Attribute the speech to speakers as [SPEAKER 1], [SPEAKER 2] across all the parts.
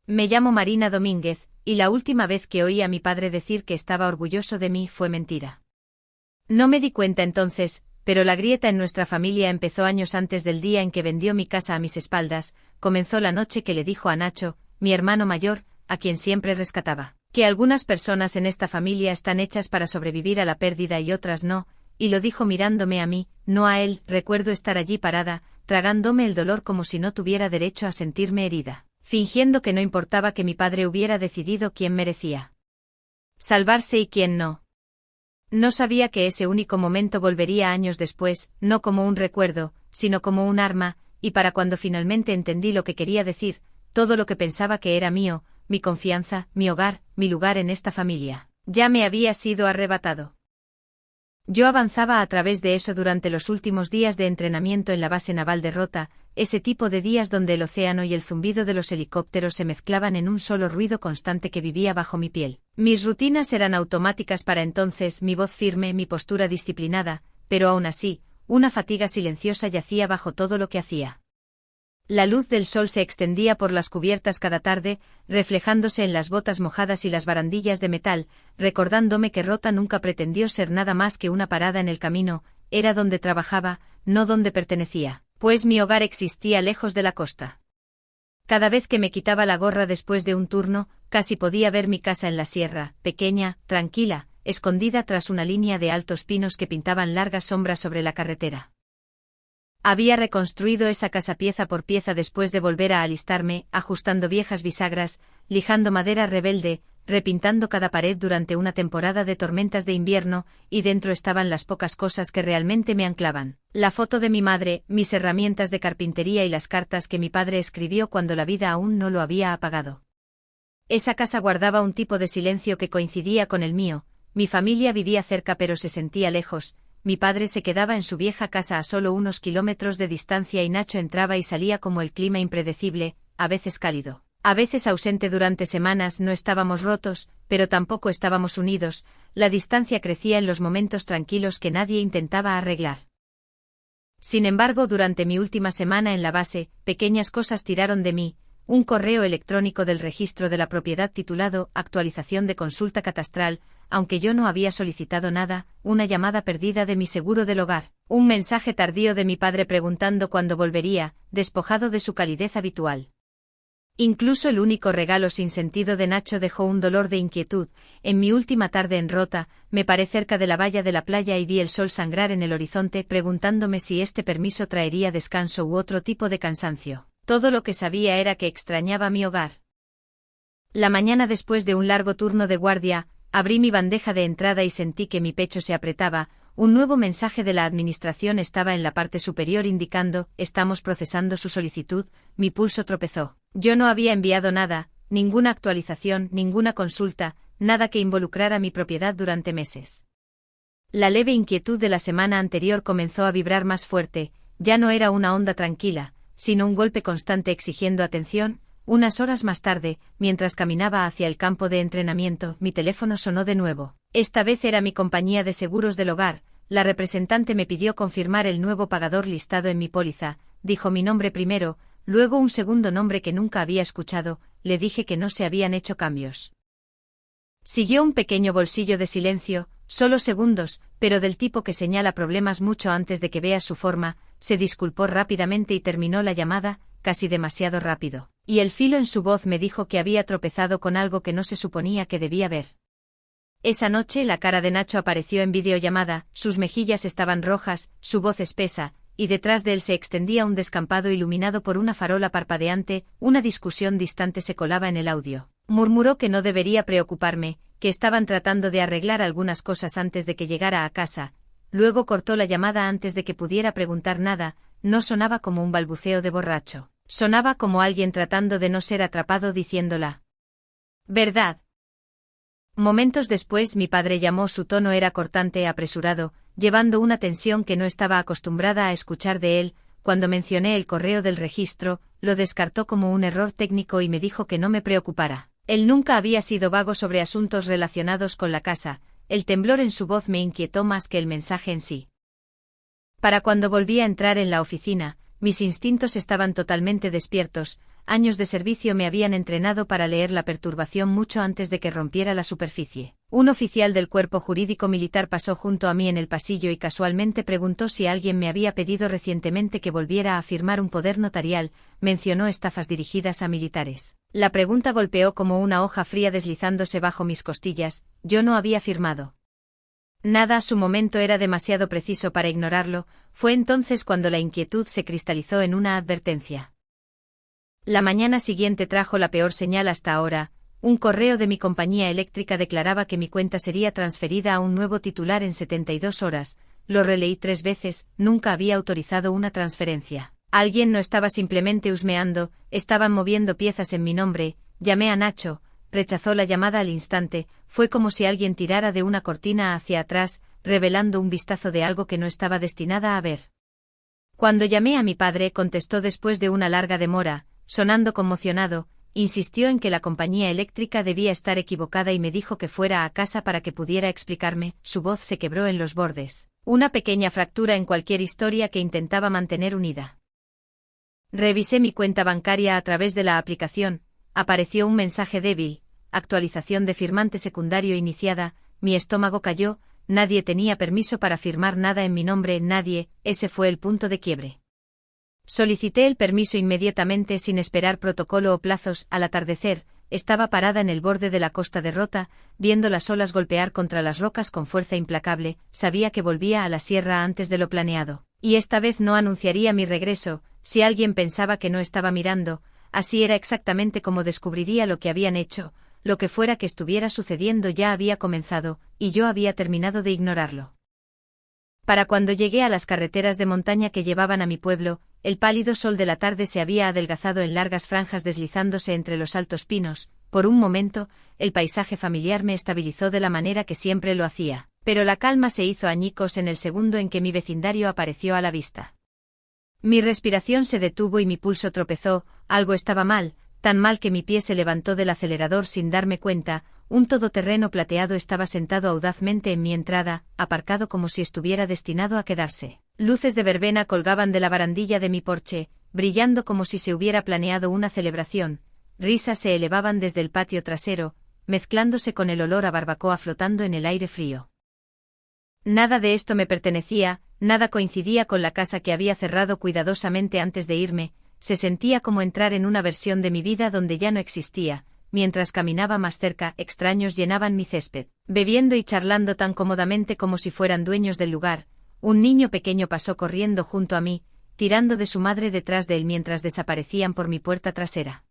[SPEAKER 1] Me llamo Marina Domínguez, y la última vez que oí a mi padre decir que estaba orgulloso de mí fue mentira. No me di cuenta entonces, pero la grieta en nuestra familia empezó años antes del día en que vendió mi casa a mis espaldas. Comenzó la noche que le dijo a Nacho, mi hermano mayor, a quien siempre rescataba, que algunas personas en esta familia están hechas para sobrevivir a la pérdida y otras no, y lo dijo mirándome a mí, no a él. Recuerdo estar allí parada, tragándome el dolor como si no tuviera derecho a sentirme herida, fingiendo que no importaba que mi padre hubiera decidido quién merecía salvarse y quién no. No sabía que ese único momento volvería años después, no como un recuerdo, sino como un arma, y para cuando finalmente entendí lo que quería decir, todo lo que pensaba que era mío, mi confianza, mi hogar, mi lugar en esta familia, ya me había sido arrebatado. Yo avanzaba a través de eso durante los últimos días de entrenamiento en la base naval de Rota, ese tipo de días donde el océano y el zumbido de los helicópteros se mezclaban en un solo ruido constante que vivía bajo mi piel. Mis rutinas eran automáticas para entonces, mi voz firme, mi postura disciplinada, pero aún así, una fatiga silenciosa yacía bajo todo lo que hacía. La luz del sol se extendía por las cubiertas cada tarde, reflejándose en las botas mojadas y las barandillas de metal, recordándome que Rota nunca pretendió ser nada más que una parada en el camino, era donde trabajaba, no donde pertenecía, pues mi hogar existía lejos de la costa. Cada vez que me quitaba la gorra después de un turno, casi podía ver mi casa en la sierra, pequeña, tranquila, escondida tras una línea de altos pinos que pintaban largas sombras sobre la carretera. Había reconstruido esa casa pieza por pieza después de volver a alistarme, ajustando viejas bisagras, lijando madera rebelde, repintando cada pared durante una temporada de tormentas de invierno, y dentro estaban las pocas cosas que realmente me anclaban. La foto de mi madre, mis herramientas de carpintería y las cartas que mi padre escribió cuando la vida aún no lo había apagado. Esa casa guardaba un tipo de silencio que coincidía con el mío, mi familia vivía cerca pero se sentía lejos. Mi padre se quedaba en su vieja casa a solo unos kilómetros de distancia y Nacho entraba y salía como el clima impredecible, a veces cálido, a veces ausente durante semanas. No estábamos rotos, pero tampoco estábamos unidos, la distancia crecía en los momentos tranquilos que nadie intentaba arreglar. Sin embargo, durante mi última semana en la base, pequeñas cosas tiraron de mí, un correo electrónico del registro de la propiedad titulado Actualización de consulta catastral, aunque yo no había solicitado nada, una llamada perdida de mi seguro del hogar, un mensaje tardío de mi padre preguntando cuándo volvería, despojado de su calidez habitual. Incluso el único regalo sin sentido de Nacho dejó un dolor de inquietud. En mi última tarde en Rota, me paré cerca de la valla de la playa y vi el sol sangrar en el horizonte, preguntándome si este permiso traería descanso u otro tipo de cansancio. Todo lo que sabía era que extrañaba mi hogar. La mañana después de un largo turno de guardia, abrí mi bandeja de entrada y sentí que mi pecho se apretaba. Un nuevo mensaje de la administración estaba en la parte superior indicando, estamos procesando su solicitud. Mi pulso tropezó. Yo no había enviado nada, ninguna actualización, ninguna consulta, nada que involucrara mi propiedad durante meses. La leve inquietud de la semana anterior comenzó a vibrar más fuerte, ya no era una onda tranquila, sino un golpe constante exigiendo atención. Unas horas más tarde, mientras caminaba hacia el campo de entrenamiento, mi teléfono sonó de nuevo. Esta vez era mi compañía de seguros del hogar. La representante me pidió confirmar el nuevo pagador listado en mi póliza. Dijo mi nombre primero, luego un segundo nombre que nunca había escuchado. Le dije que no se habían hecho cambios. Siguió un pequeño bolsillo de silencio, solo segundos, pero del tipo que señala problemas mucho antes de que veas su forma. Se disculpó rápidamente y terminó la llamada, casi demasiado rápido, y el filo en su voz me dijo que había tropezado con algo que no se suponía que debía ver. Esa noche la cara de Nacho apareció en videollamada, sus mejillas estaban rojas, su voz espesa, y detrás de él se extendía un descampado iluminado por una farola parpadeante. Una discusión distante se colaba en el audio. Murmuró que no debería preocuparme, que estaban tratando de arreglar algunas cosas antes de que llegara a casa. Luego cortó la llamada antes de que pudiera preguntar nada. No sonaba como un balbuceo de borracho. Sonaba como alguien tratando de no ser atrapado diciéndola verdad. Momentos después mi padre llamó. Su tono era cortante e apresurado, llevando una tensión que no estaba acostumbrada a escuchar de él. Cuando mencioné el correo del registro, lo descartó como un error técnico y me dijo que no me preocupara. Él nunca había sido vago sobre asuntos relacionados con la casa. El temblor en su voz me inquietó más que el mensaje en sí. Para cuando volví a entrar en la oficina, mis instintos estaban totalmente despiertos. años de servicio me habían entrenado para leer la perturbación mucho antes de que rompiera la superficie. Un oficial del cuerpo jurídico militar pasó junto a mí en el pasillo y casualmente preguntó si alguien me había pedido recientemente que volviera a firmar un poder notarial. Mencionó estafas dirigidas a militares. La pregunta golpeó como una hoja fría deslizándose bajo mis costillas. Yo no había firmado nada. Su momento era demasiado preciso para ignorarlo. Fue entonces cuando la inquietud se cristalizó en una advertencia. La mañana siguiente trajo la peor señal hasta ahora. Un correo de mi compañía eléctrica declaraba que mi cuenta sería transferida a un nuevo titular en 72 horas. Lo releí 3 veces, nunca había autorizado una transferencia. Alguien no estaba simplemente husmeando, estaban moviendo piezas en mi nombre. Llamé a Nacho, rechazó la llamada al instante. Fue como si alguien tirara de una cortina hacia atrás, revelando un vistazo de algo que no estaba destinada a ver. Cuando llamé a mi padre, contestó después de una larga demora, sonando conmocionado. Insistió en que la compañía eléctrica debía estar equivocada y me dijo que fuera a casa para que pudiera explicarme. Su voz se quebró en los bordes. Una pequeña fractura en cualquier historia que intentaba mantener unida. Revisé mi cuenta bancaria a través de la aplicación. Apareció un mensaje débil. Actualización de firmante secundario iniciada. Mi estómago cayó. Nadie tenía permiso para firmar nada en mi nombre. Nadie. Ese fue el punto de quiebre. Solicité el permiso inmediatamente sin esperar protocolo o plazos. Al atardecer, estaba parada en el borde de la costa de Rota, viendo las olas golpear contra las rocas con fuerza implacable. Sabía que volvía a la sierra antes de lo planeado. Y esta vez no anunciaría mi regreso. Si alguien pensaba que no estaba mirando, así era exactamente como descubriría lo que habían hecho. Lo que fuera que estuviera sucediendo ya había comenzado, y yo había terminado de ignorarlo. Para cuando llegué a las carreteras de montaña que llevaban a mi pueblo, el pálido sol de la tarde se había adelgazado en largas franjas deslizándose entre los altos pinos. Por un momento, el paisaje familiar me estabilizó de la manera que siempre lo hacía, pero la calma se hizo añicos en el segundo en que mi vecindario apareció a la vista. Mi respiración se detuvo y mi pulso tropezó. Algo estaba mal, tan mal que mi pie se levantó del acelerador sin darme cuenta. Un todoterreno plateado estaba sentado audazmente en mi entrada, aparcado como si estuviera destinado a quedarse. Luces de verbena colgaban de la barandilla de mi porche, brillando como si se hubiera planeado una celebración. Risas se elevaban desde el patio trasero, mezclándose con el olor a barbacoa flotando en el aire frío. Nada de esto me pertenecía, nada coincidía con la casa que había cerrado cuidadosamente antes de irme. Se sentía como entrar en una versión de mi vida donde ya no existía. Mientras caminaba más cerca, extraños llenaban mi césped, bebiendo y charlando tan cómodamente como si fueran dueños del lugar. Un niño pequeño pasó corriendo junto a mí, tirando de su madre detrás de él mientras desaparecían por mi puerta trasera.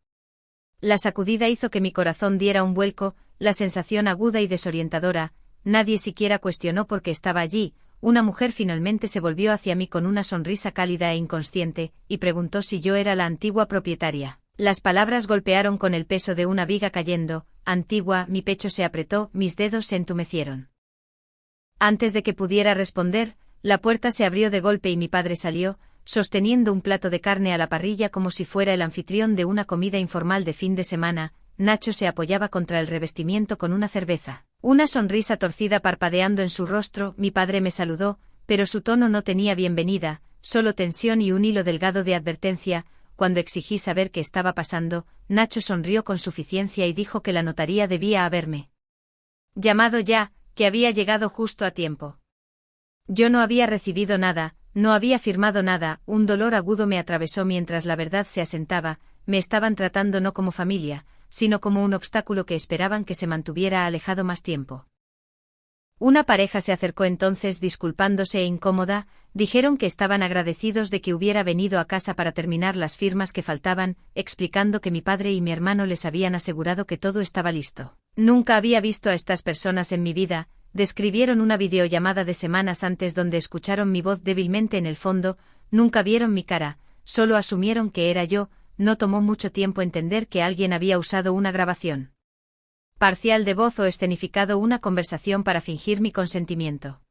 [SPEAKER 1] La sacudida hizo que mi corazón diera un vuelco, la sensación aguda y desorientadora. Nadie siquiera cuestionó por qué estaba allí. Una mujer finalmente se volvió hacia mí con una sonrisa cálida e inconsciente, y preguntó si yo era la antigua propietaria. Las palabras golpearon con el peso de una viga cayendo. Antigua, mi pecho se apretó, mis dedos se entumecieron. Antes de que pudiera responder, la puerta se abrió de golpe y mi padre salió, sosteniendo un plato de carne a la parrilla como si fuera el anfitrión de una comida informal de fin de semana. Nacho se apoyaba contra el revestimiento con una cerveza, una sonrisa torcida parpadeando en su rostro. Mi padre me saludó, pero su tono no tenía bienvenida, solo tensión y un hilo delgado de advertencia. Cuando exigí saber qué estaba pasando, Nacho sonrió con suficiencia y dijo que la notaría debía haberme llamado ya, que había llegado justo a tiempo. Yo no había recibido nada, no había firmado nada. Un dolor agudo me atravesó mientras la verdad se asentaba. Me estaban tratando no como familia, sino como un obstáculo que esperaban que se mantuviera alejado más tiempo. Una pareja se acercó entonces disculpándose e incómoda. Dijeron que estaban agradecidos de que hubiera venido a casa para terminar las firmas que faltaban, explicando que mi padre y mi hermano les habían asegurado que todo estaba listo. Nunca había visto a estas personas en mi vida. Describieron una videollamada de semanas antes donde escucharon mi voz débilmente en el fondo. Nunca vieron mi cara, solo asumieron que era yo. No tomó mucho tiempo entender que alguien había usado una grabación parcial de voz o escenificado una conversación para fingir mi consentimiento.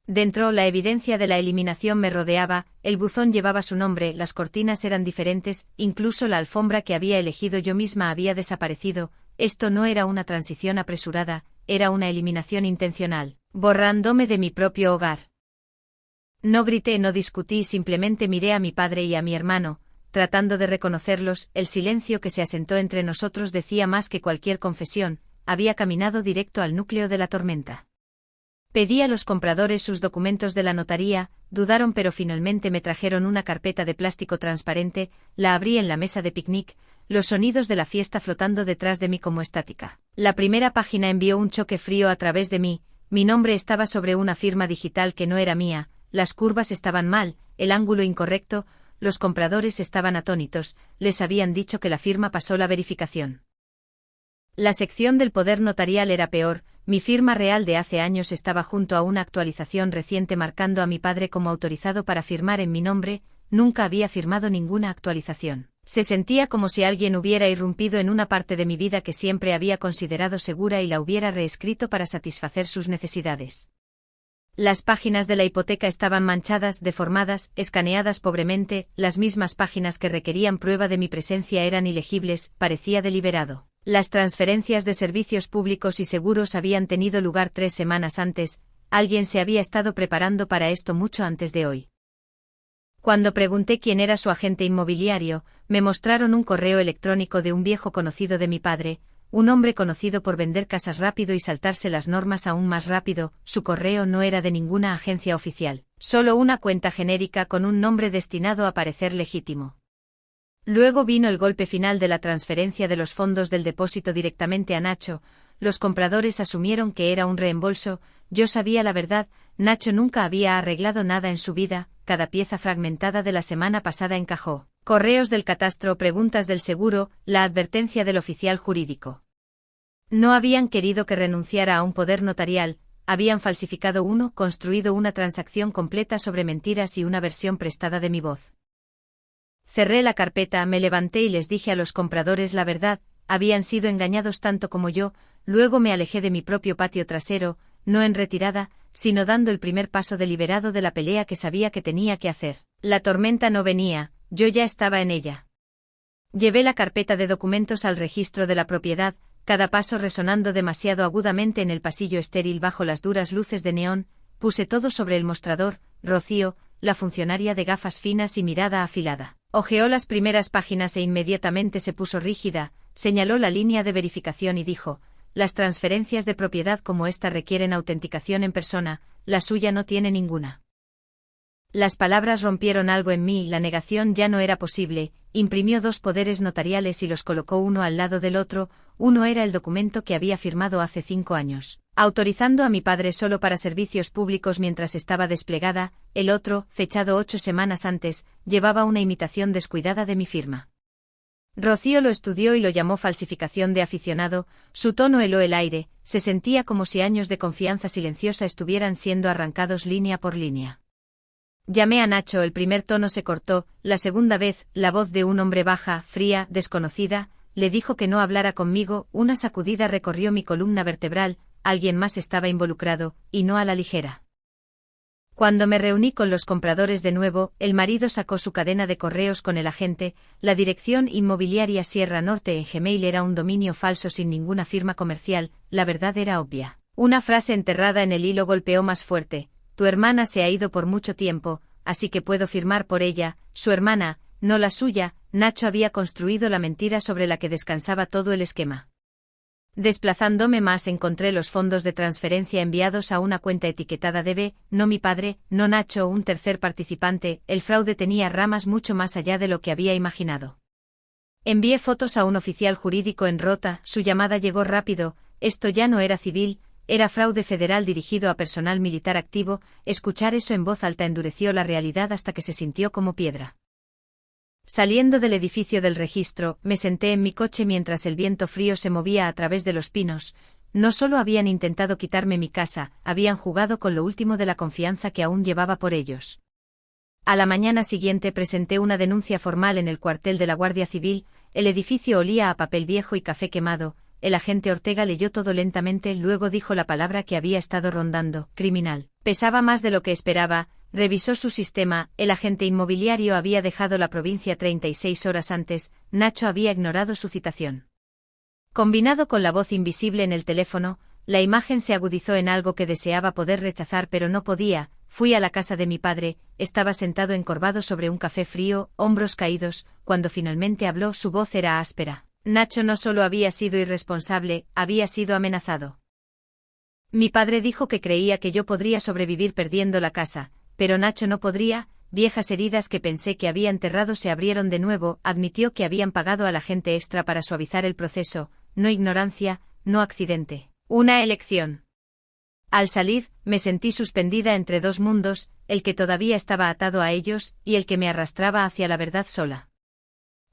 [SPEAKER 1] Dentro, la evidencia de la eliminación me rodeaba. El buzón llevaba su nombre, las cortinas eran diferentes, incluso la alfombra que había elegido yo misma había desaparecido. Esto no era una transición apresurada, era una eliminación intencional, borrándome de mi propio hogar. No grité, no discutí, simplemente miré a mi padre y a mi hermano. tratando de reconocerlos. El silencio que se asentó entre nosotros decía más que cualquier confesión. Había caminado directo al núcleo de la tormenta. Pedí a los compradores sus documentos de la notaría, dudaron pero finalmente me trajeron una carpeta de plástico transparente, la abrí en la mesa de picnic, los sonidos de la fiesta flotando detrás de mí como estática. La primera página envió un choque frío a través de mí, mi nombre estaba sobre una firma digital que no era mía, las curvas estaban mal, el ángulo incorrecto, los compradores estaban atónitos, les habían dicho que la firma pasó la verificación. La sección del poder notarial era peor, mi firma real de hace años estaba junto a una actualización reciente marcando a mi padre como autorizado para firmar en mi nombre, nunca había firmado ninguna actualización. Se sentía como si alguien hubiera irrumpido en una parte de mi vida que siempre había considerado segura y la hubiera reescrito para satisfacer sus necesidades. Las páginas de la hipoteca estaban manchadas, deformadas, escaneadas pobremente, las mismas páginas que requerían prueba de mi presencia eran ilegibles, parecía deliberado. Las transferencias de servicios públicos y seguros habían tenido lugar 3 semanas antes, alguien se había estado preparando para esto mucho antes de hoy. Cuando pregunté quién era su agente inmobiliario, me mostraron un correo electrónico de un viejo conocido de mi padre, un hombre conocido por vender casas rápido y saltarse las normas aún más rápido. Su correo no era de ninguna agencia oficial, solo una cuenta genérica con un nombre destinado a parecer legítimo. Luego vino el golpe final de la transferencia de los fondos del depósito directamente a Nacho, los compradores asumieron que era un reembolso, yo sabía la verdad, Nacho nunca había arreglado nada en su vida, cada pieza fragmentada de la semana pasada encajó. Correos del catastro, preguntas del seguro, la advertencia del oficial jurídico. No habían querido que renunciara a un poder notarial, habían falsificado uno, construido una transacción completa sobre mentiras y una versión prestada de mi voz. Cerré la carpeta, me levanté y les dije a los compradores la verdad, habían sido engañados tanto como yo, luego me alejé de mi propio patio trasero, no en retirada, sino dando el primer paso deliberado de la pelea que sabía que tenía que hacer. La tormenta no venía, yo ya estaba en ella. Llevé la carpeta de documentos al registro de la propiedad, cada paso resonando demasiado agudamente en el pasillo estéril bajo las duras luces de neón, puse todo sobre el mostrador. Rocío, la funcionaria de gafas finas y mirada afilada, hojeó las primeras páginas e inmediatamente se puso rígida, señaló la línea de verificación y dijo: las transferencias de propiedad como esta requieren autenticación en persona, la suya no tiene ninguna. Las palabras rompieron algo en mí, la negación ya no era posible, imprimió 2 poderes notariales y los colocó uno al lado del otro, uno era el documento que había firmado hace 5 años, autorizando a mi padre solo para servicios públicos mientras estaba desplegada, el otro, fechado 8 semanas antes, llevaba una imitación descuidada de mi firma. Rocío lo estudió y lo llamó falsificación de aficionado, su tono heló el aire, se sentía como si años de confianza silenciosa estuvieran siendo arrancados línea por línea. Llamé a Nacho, el primer tono se cortó, la segunda vez, la voz de un hombre baja, fría, desconocida, le dijo que no hablara conmigo, una sacudida recorrió mi columna vertebral, alguien más estaba involucrado, y no a la ligera. Cuando me reuní con los compradores de nuevo, el marido sacó su cadena de correos con el agente, la dirección inmobiliaria Sierra Norte en Gmail era un dominio falso sin ninguna firma comercial, la verdad era obvia. Una frase enterrada en el hilo golpeó más fuerte: tu hermana se ha ido por mucho tiempo, así que puedo firmar por ella, su hermana, no la suya. Nacho había construido la mentira sobre la que descansaba todo el esquema. Desplazándome más encontré los fondos de transferencia enviados a una cuenta etiquetada DB, no mi padre, no Nacho, un tercer participante. El fraude tenía ramas mucho más allá de lo que había imaginado. Envié fotos a un oficial jurídico en Rota, su llamada llegó rápido, esto ya no era civil, era fraude federal dirigido a personal militar activo. Escuchar eso en voz alta endureció la realidad hasta que se sintió como piedra. Saliendo del edificio del registro, me senté en mi coche mientras el viento frío se movía a través de los pinos. No solo habían intentado quitarme mi casa, habían jugado con lo último de la confianza que aún llevaba por ellos. A la mañana siguiente presenté una denuncia formal en el cuartel de la Guardia Civil, el edificio olía a papel viejo y café quemado. El agente Ortega leyó todo lentamente, luego dijo la palabra que había estado rondando: criminal. Pesaba más de lo que esperaba. Revisó su sistema, el agente inmobiliario había dejado la provincia 36 horas antes, Nacho había ignorado su citación. Combinado con la voz invisible en el teléfono, la imagen se agudizó en algo que deseaba poder rechazar pero no podía. fui a la casa de mi padre, estaba sentado encorvado sobre un café frío, hombros caídos, cuando finalmente habló su voz era áspera. Nacho no solo había sido irresponsable, había sido amenazado. Mi padre dijo que creía que yo podría sobrevivir perdiendo la casa, pero Nacho no podría. Viejas heridas que pensé que había enterrado se abrieron de nuevo, admitió que habían pagado a la gente extra para suavizar el proceso, no ignorancia, no accidente. Una elección. Al salir, me sentí suspendida entre dos mundos, el que todavía estaba atado a ellos, y el que me arrastraba hacia la verdad sola.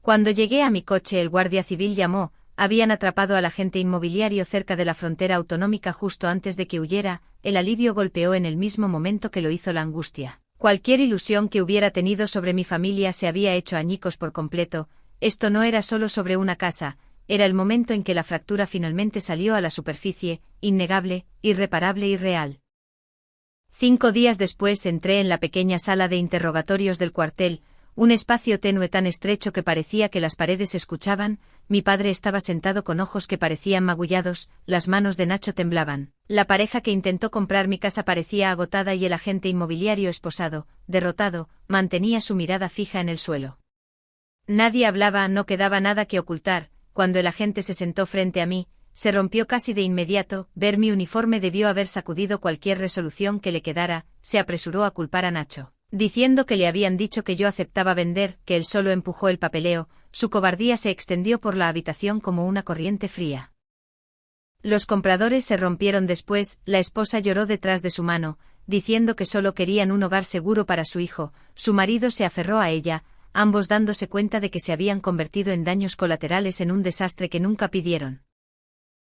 [SPEAKER 1] Cuando llegué a mi coche el guardia civil llamó, habían atrapado al agente inmobiliario cerca de la frontera autonómica justo antes de que huyera, el alivio golpeó en el mismo momento que lo hizo la angustia. Cualquier ilusión que hubiera tenido sobre mi familia se había hecho añicos por completo, esto no era solo sobre una casa, era el momento en que la fractura finalmente salió a la superficie, innegable, irreparable y real. 5 días después entré en la pequeña sala de interrogatorios del cuartel, un espacio tenue tan estrecho que parecía que las paredes escuchaban. Mi padre estaba sentado con ojos que parecían magullados, las manos de Nacho temblaban. La pareja que intentó comprar mi casa parecía agotada y el agente inmobiliario esposado, derrotado, mantenía su mirada fija en el suelo. Nadie hablaba, no quedaba nada que ocultar. Cuando el agente se sentó frente a mí, se rompió casi de inmediato. Ver mi uniforme debió haber sacudido cualquier resolución que le quedara. Se apresuró a culpar a Nacho, diciendo que le habían dicho que yo aceptaba vender, que él solo empujó el papeleo. Su cobardía se extendió por la habitación como una corriente fría. Los compradores se rompieron después, la esposa lloró detrás de su mano, diciendo que solo querían un hogar seguro para su hijo, su marido se aferró a ella, ambos dándose cuenta de que se habían convertido en daños colaterales en un desastre que nunca pidieron.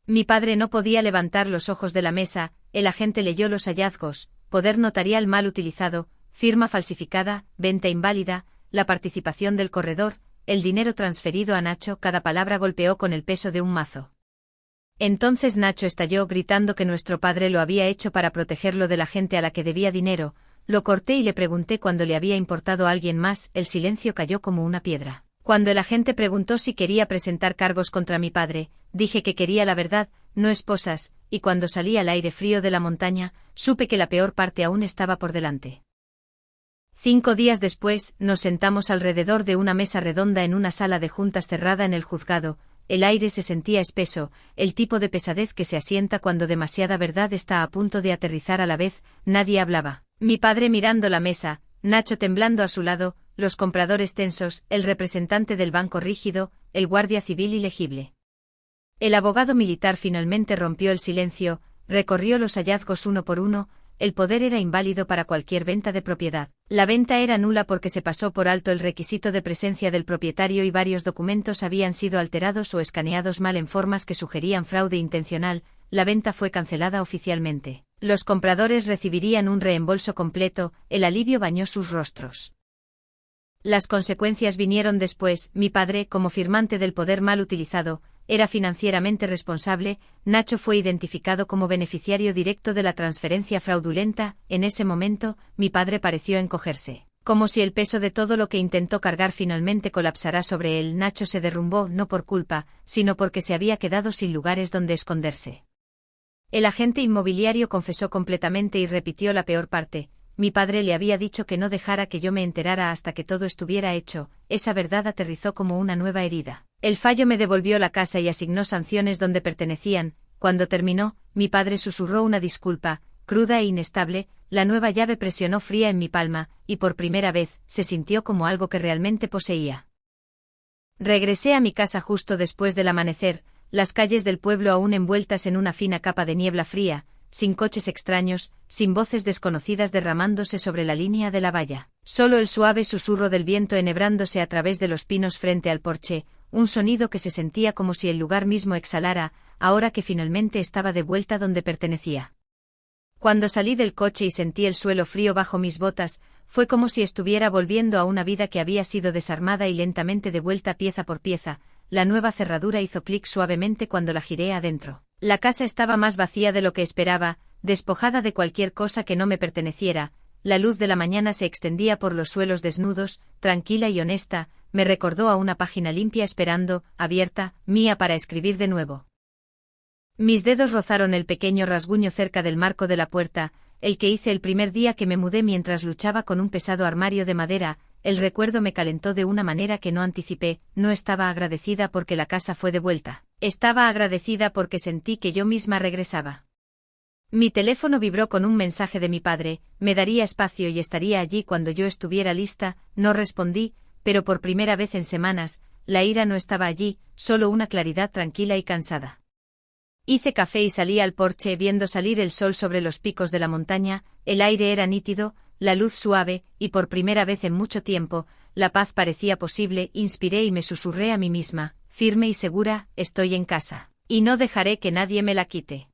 [SPEAKER 1] Mi padre no podía levantar los ojos de la mesa, el agente leyó los hallazgos: poder notarial mal utilizado, firma falsificada, venta inválida, la participación del corredor, el dinero transferido a Nacho. Cada palabra golpeó con el peso de un mazo. Entonces Nacho estalló gritando que nuestro padre lo había hecho para protegerlo de la gente a la que debía dinero. Lo corté y le pregunté cuándo le había importado a alguien más. El silencio cayó como una piedra. Cuando el agente preguntó si quería presentar cargos contra mi padre, dije que quería la verdad, no esposas, y cuando salí al aire frío de la montaña, supe que la peor parte aún estaba por delante. 5 días después, nos sentamos alrededor de una mesa redonda en una sala de juntas cerrada en el juzgado. El aire se sentía espeso, el tipo de pesadez que se asienta cuando demasiada verdad está a punto de aterrizar a la vez. Nadie hablaba. Mi padre mirando la mesa, Nacho temblando a su lado, los compradores tensos, el representante del banco rígido, el guardia civil ilegible. El abogado militar finalmente rompió el silencio, recorrió los hallazgos uno por uno. El poder era inválido para cualquier venta de propiedad. La venta era nula porque se pasó por alto el requisito de presencia del propietario y varios documentos habían sido alterados o escaneados mal en formas que sugerían fraude intencional. La venta fue cancelada oficialmente. Los compradores recibirían un reembolso completo. El alivio bañó sus rostros. Las consecuencias vinieron después. Mi padre, como firmante del poder mal utilizado, era financieramente responsable. Nacho fue identificado como beneficiario directo de la transferencia fraudulenta. En ese momento, mi padre pareció encogerse, como si el peso de todo lo que intentó cargar finalmente colapsara sobre él. Nacho se derrumbó no por culpa, sino porque se había quedado sin lugares donde esconderse. El agente inmobiliario confesó completamente y repitió la peor parte. Mi padre le había dicho que no dejara que yo me enterara hasta que todo estuviera hecho. Esa verdad aterrizó como una nueva herida. El fallo me devolvió la casa y asignó sanciones donde pertenecían. Cuando terminó, mi padre susurró una disculpa, cruda e inestable. La nueva llave presionó fría en mi palma, y por primera vez, se sintió como algo que realmente poseía. Regresé a mi casa justo después del amanecer, las calles del pueblo aún envueltas en una fina capa de niebla fría, sin coches extraños, sin voces desconocidas derramándose sobre la línea de la valla. Solo el suave susurro del viento enhebrándose a través de los pinos frente al porche, un sonido que se sentía como si el lugar mismo exhalara, ahora que finalmente estaba de vuelta donde pertenecía. Cuando salí del coche y sentí el suelo frío bajo mis botas, fue como si estuviera volviendo a una vida que había sido desarmada y lentamente devuelta pieza por pieza. La nueva cerradura hizo clic suavemente cuando la giré adentro. La casa estaba más vacía de lo que esperaba, despojada de cualquier cosa que no me perteneciera. La luz de la mañana se extendía por los suelos desnudos, tranquila y honesta, me recordó a una página limpia esperando, abierta, mía para escribir de nuevo. Mis dedos rozaron el pequeño rasguño cerca del marco de la puerta, el que hice el primer día que me mudé mientras luchaba con un pesado armario de madera. El recuerdo me calentó de una manera que no anticipé. No estaba agradecida porque la casa fue devuelta. Estaba agradecida porque sentí que yo misma regresaba. Mi teléfono vibró con un mensaje de mi padre. Me daría espacio y estaría allí cuando yo estuviera lista. No respondí, pero por primera vez en semanas, la ira no estaba allí, solo una claridad tranquila y cansada. Hice café y salí al porche viendo salir el sol sobre los picos de la montaña. El aire era nítido, la luz suave, y por primera vez en mucho tiempo, la paz parecía posible. Inspiré y me susurré a mí misma, firme y segura, estoy en casa. Y no dejaré que nadie me la quite.